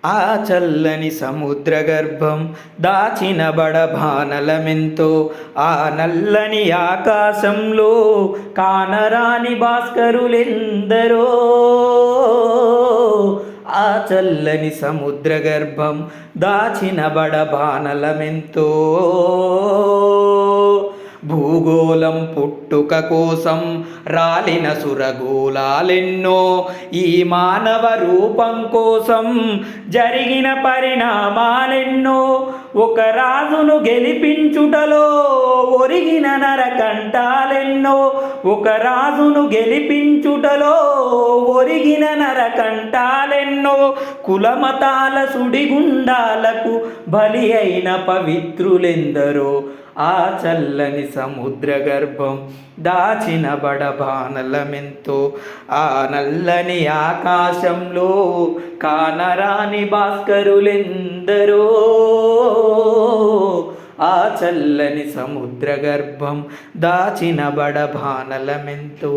ఆ చల్లని సముద్ర గర్భం దాచిన బడబానలమెంతో, ఆ నల్లని ఆకాశంలో కానరాని భాస్కరులెందరో. ఆ చల్లని సముద్ర గర్భం దాచిన బడబానలమెంతో, భూగోళం పుట్టుక కోసం రాలిన సురగోళాలెన్నో, ఈ మానవ రూపం కోసం జరిగిన పరిణామాలెన్నో. ఒక రాజును గెలిపించుటలో ఒరిగిన నరకంఠాలెన్నో, ఒక రాజును గెలిపించుటలో ఒరిగిన నరకంఠాలెన్నో. కులమతాల సుడిగుండాలకు బలి అయిన పవిత్రులెందరో. ఆ చల్లని సముద్ర గర్భం దాచిన బడబానలమెంతో, ఆ నల్లని ఆకాశంలో కానరాని భాస్కరులెందరో. ఆ చల్లని సముద్ర గర్భం దాచిన బడబానలమెంతో.